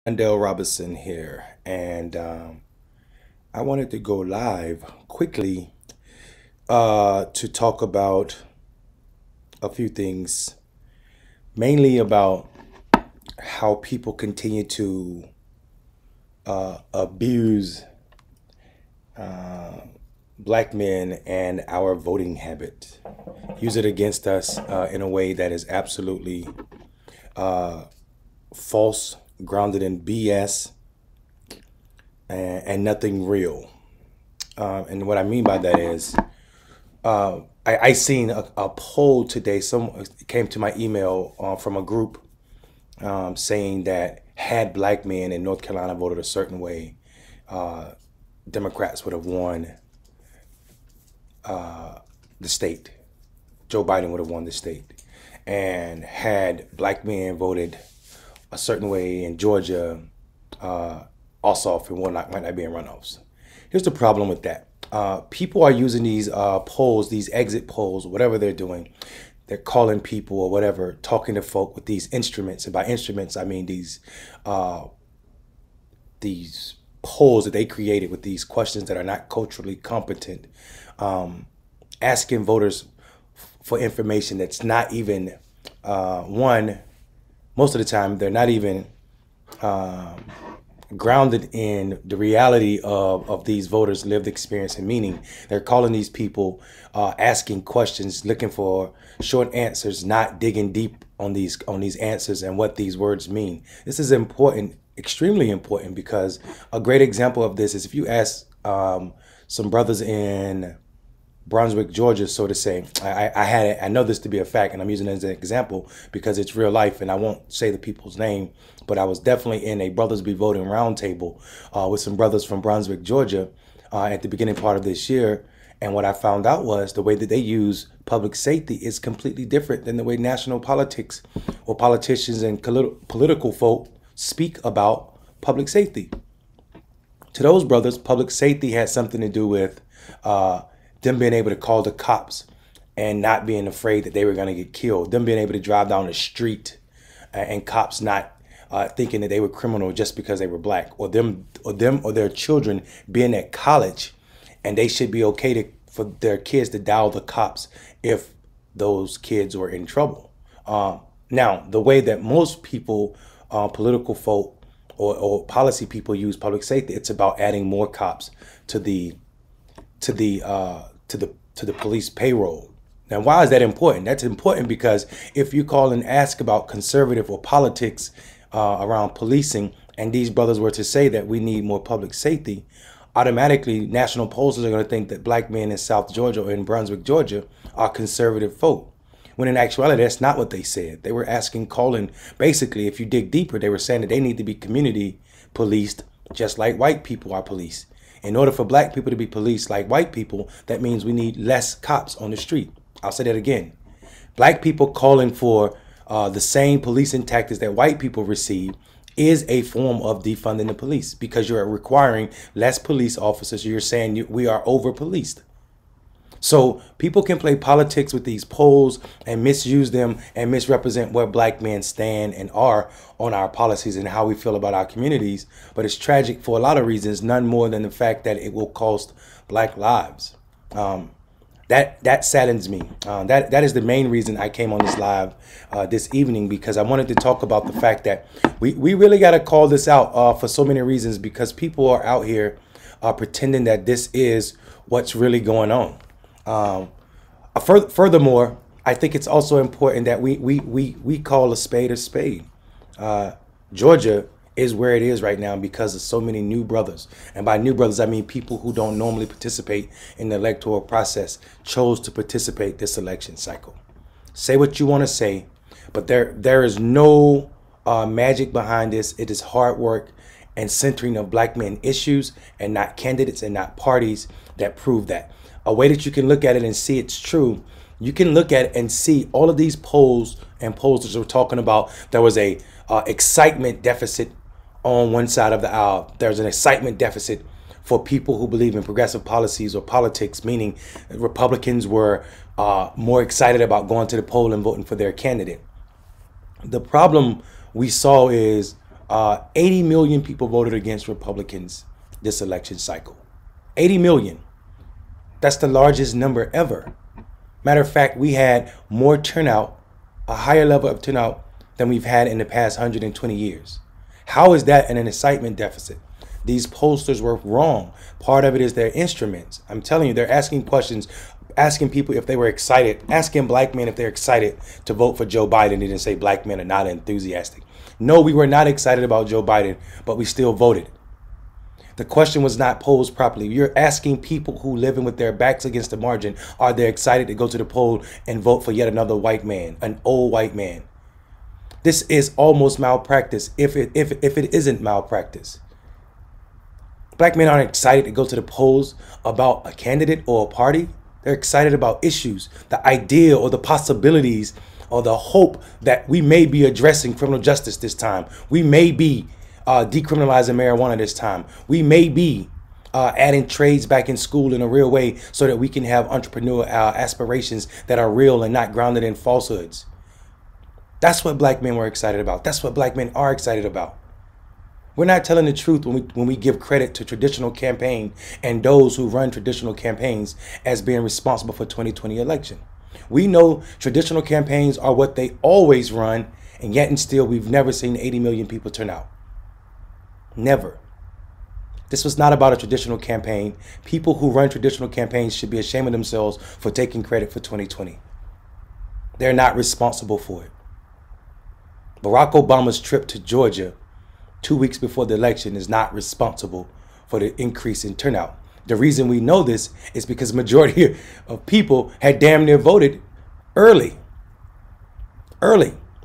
Dale Robinson here, and I wanted to go live quickly to talk about a few things, mainly about how people continue to abuse black men and our voting habit, use it against us in a way that is absolutely false, grounded in BS, and nothing real. And what I mean by that is, I seen a poll today. Some came to my email from a group saying that had black men in North Carolina voted a certain way, Democrats would have won the state. Joe Biden would have won the state. And had black men voted a certain way in Georgia, Ossoff and whatnot might not be in runoffs. Here's the problem with that. People are using these polls, these exit polls, whatever they're doing. They're calling people or whatever, talking to folk with these instruments. And by instruments, I mean these polls that they created with these questions that are not culturally competent, asking voters for information that's not even one. Most of the time, they're not even grounded in the reality of these voters' lived experience and meaning. They're calling these people, asking questions, looking for short answers, not digging deep on these answers and what these words mean. This is important, extremely important, because a great example of this is if you ask some brothers in Brunswick, Georgia, so to say. I know this to be a fact, and I'm using it as an example because it's real life, and I won't say the people's name, but I was definitely in a Brothas Be Voting roundtable with some brothers from Brunswick, Georgia, at the beginning part of this year. And what I found out was the way that they use public safety is completely different than the way national politics or politicians and political folk speak about public safety. To those brothers, public safety had something to do with them being able to call the cops and not being afraid that they were going to get killed. Them being able to drive down the street and cops not thinking that they were criminal just because they were black, or their children being at college and they should be okay for their kids to dial the cops if those kids were in trouble. Now, the way that most people, political folk or policy people use public safety, it's about adding more cops to the police payroll. Now, why is that important? That's important because if you call and ask about conservative or politics around policing, and these brothers were to say that we need more public safety, automatically national pollsters are going to think that black men in South Georgia or in Brunswick, Georgia are conservative folk. When in actuality, that's not what they said. They were calling, basically, if you dig deeper, they were saying that they need to be community policed just like white people are policed. In order for black people to be policed like white people, that means we need less cops on the street. I'll say that again. Black people calling for the same policing tactics that white people receive is a form of defunding the police, because you're requiring less police officers. You're saying we are over-policed. So people can play politics with these polls and misuse them and misrepresent where black men stand and are on our policies and how we feel about our communities. But it's tragic for a lot of reasons, none more than the fact that it will cost black lives. That saddens me. That is the main reason I came on this live this evening, because I wanted to talk about the fact that we really got to call this out for so many reasons, because people are out here pretending that this is what's really going on. Furthermore, I think it's also important that we call a spade a spade. Georgia is where it is right now because of so many new brothers. And by new brothers, I mean people who don't normally participate in the electoral process chose to participate this election cycle. Say what you want to say, but there is no magic behind this. It is hard work and centering of black men issues, and not candidates and not parties, that prove that. A way that you can look at it and see it's true, you can look at it and see all of these polls and pollsters are talking about there was a excitement deficit on one side of the aisle. There's an excitement deficit for people who believe in progressive policies or politics, meaning Republicans were more excited about going to the poll and voting for their candidate. The problem we saw is 80 million people voted against Republicans this election cycle. 80 million. That's the largest number ever. Matter of fact, we had more turnout, a higher level of turnout than we've had in the past 120 years. How is that an incitement deficit? These pollsters were wrong. Part of it is their instruments. I'm telling you, they're asking questions, asking people if they were excited, asking black men if they're excited to vote for Joe Biden. They didn't say black men are not enthusiastic. No, we were not excited about Joe Biden, but we still voted. The question was not posed properly. You're asking people who living with their backs against the margin, are they excited to go to the poll and vote for yet another white man, an old white man? This is almost malpractice if it isn't malpractice. Black men aren't excited to go to the polls about a candidate or a party. They're excited about issues, the idea or the possibilities or the hope that we may be addressing criminal justice this time. We may be decriminalizing marijuana this time. We may be adding trades back in school in a real way so that we can have entrepreneurial aspirations that are real and not grounded in falsehoods. That's what black men were excited about. That's what black men are excited about. We're not telling the truth when we give credit to traditional campaign and those who run traditional campaigns as being responsible for 2020 election. We know traditional campaigns are what they always run, and yet and still we've never seen 80 million people turn out. Never. This was not about a traditional campaign. People who run traditional campaigns should be ashamed of themselves for taking credit for 2020. They're not responsible for it. Barack Obama's trip to Georgia 2 weeks before the election is not responsible for the increase in turnout. The reason we know this is because the majority of people had damn near voted early.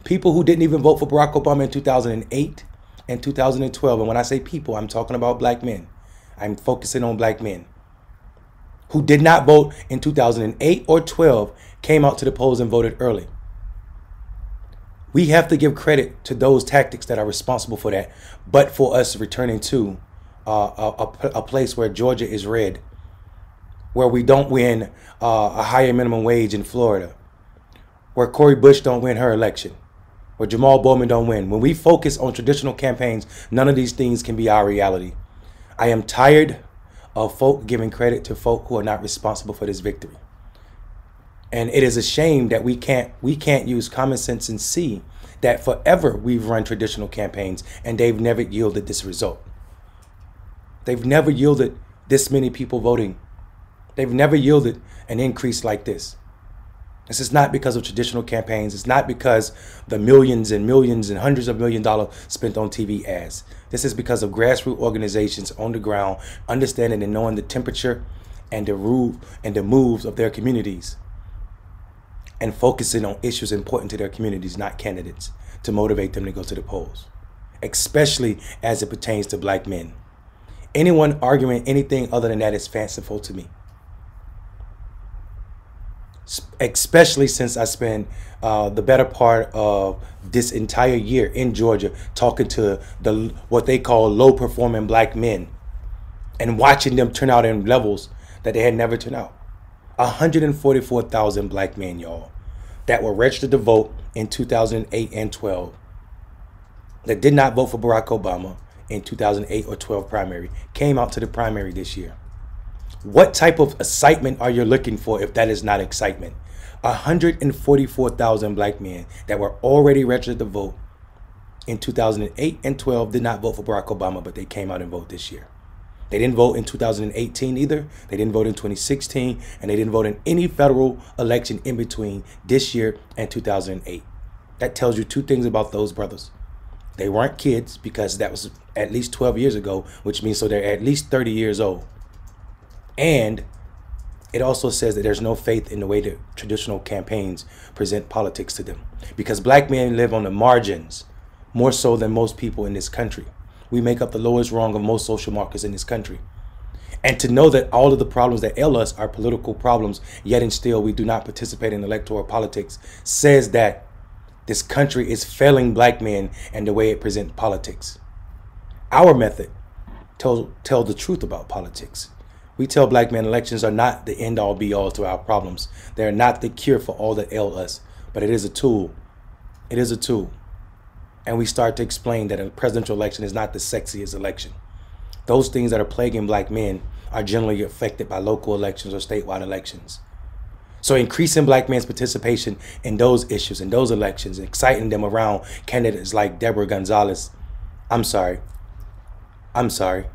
People who didn't even vote for Barack Obama in 2008 and 2012. And when I say people, I'm talking about black men. I'm focusing on black men who did not vote in 2008 or 12, came out to the polls and voted early. We have to give credit to those tactics that are responsible for that, but for us returning to a place where Georgia is red, where we don't win a higher minimum wage in Florida, where Cori Bush don't win her election, where Jamal Bowman don't win. When we focus on traditional campaigns, none of these things can be our reality. I am tired of folk giving credit to folk who are not responsible for this victory. And it is a shame that we can't use common sense and see that forever we've run traditional campaigns and they've never yielded this result. They've never yielded this many people voting. They've never yielded an increase like this. This is not because of traditional campaigns. It's not because the millions and millions and hundreds of $millions spent on TV ads. This is because of grassroots organizations on the ground, understanding and knowing the temperature and the moves of their communities, and focusing on issues important to their communities, not candidates, to motivate them to go to the polls, especially as it pertains to black men. Anyone arguing anything other than that is fanciful to me, especially since I spent the better part of this entire year in Georgia talking to what they call low-performing black men and watching them turn out in levels that they had never turned out. 144,000 black men, y'all, that were registered to vote in 2008 and 12, that did not vote for Barack Obama in 2008 or 12 primary, came out to the primary this year. What type of excitement are you looking for if that is not excitement? 144,000 black men that were already registered to vote in 2008 and 12 did not vote for Barack Obama, but they came out and voted this year. They didn't vote in 2018 either. They didn't vote in 2016, and they didn't vote in any federal election in between this year and 2008. That tells you two things about those brothers. They weren't kids, because that was at least 12 years ago, which means so they're at least 30 years old. And it also says that there's no faith in the way that traditional campaigns present politics to them, because black men live on the margins more so than most people in this country. We make up the lowest rung of most social markers in this country. And to know that all of the problems that ail us are political problems, yet and still we do not participate in electoral politics, says that this country is failing black men and the way it presents politics. Our method tell the truth about politics. We tell black men elections are not the end all be all to our problems. They're not the cure for all that ail us, but it is a tool. It is a tool. and we start to explain that a presidential election is not the sexiest election. Those things that are plaguing black men are generally affected by local elections or statewide elections. So increasing black men's participation in those issues, in those elections, exciting them around candidates like Deborah Gonzalez. I'm sorry. I'm sorry.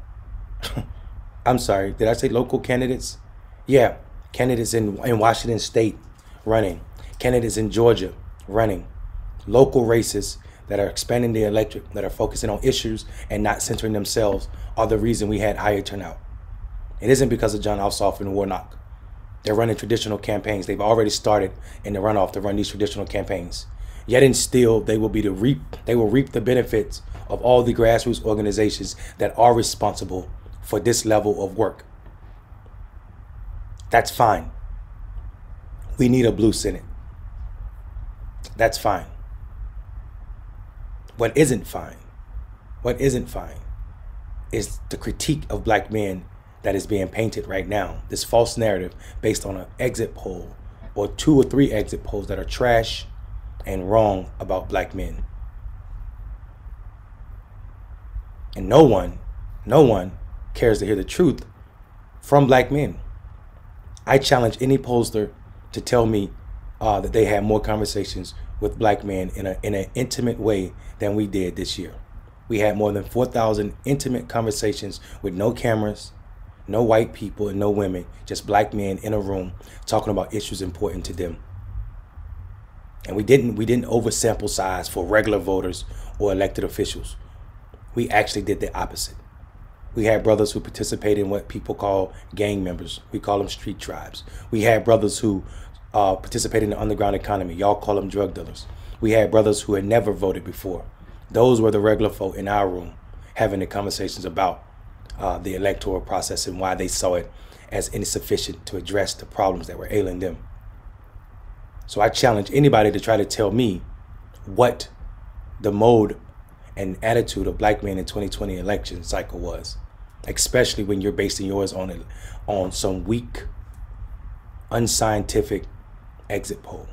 Did I say local candidates? Yeah. Candidates in Washington State running. Candidates in Georgia running. Local races that are expanding the electorate, that are focusing on issues and not centering themselves, are the reason we had higher turnout. It isn't because of John Ossoff and Warnock. They're running traditional campaigns. They've already started in the runoff to run these traditional campaigns. Yet and still, they will reap the benefits of all the grassroots organizations that are responsible for this level of work. That's fine. We need a blue Senate. That's fine. What isn't fine is the critique of black men that is being painted right now. This false narrative based on an exit poll or 2 or 3 exit polls that are trash and wrong about black men. And no one cares to hear the truth from black men. I challenge any pollster to tell me that they had more conversations with black men in an intimate way than we did this year. We had more than 4,000 intimate conversations with no cameras, no white people and no women, just black men in a room talking about issues important to them. And we didn't oversample size for regular voters or elected officials. We actually did the opposite. We had brothers who participated in what people call gang members. We call them street tribes. We had brothers who participated in the underground economy. Y'all call them drug dealers. We had brothers who had never voted before. Those were the regular folk in our room having the conversations about the electoral process and why they saw it as insufficient to address the problems that were ailing them. So I challenge anybody to try to tell me what the mode and attitude of black men in 2020 election cycle was, especially when you're basing yours on some weak, unscientific exit poll.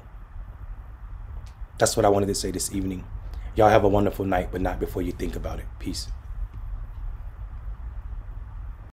That's what I wanted to say this evening. Y'all have a wonderful night, but not before you think about it. Peace.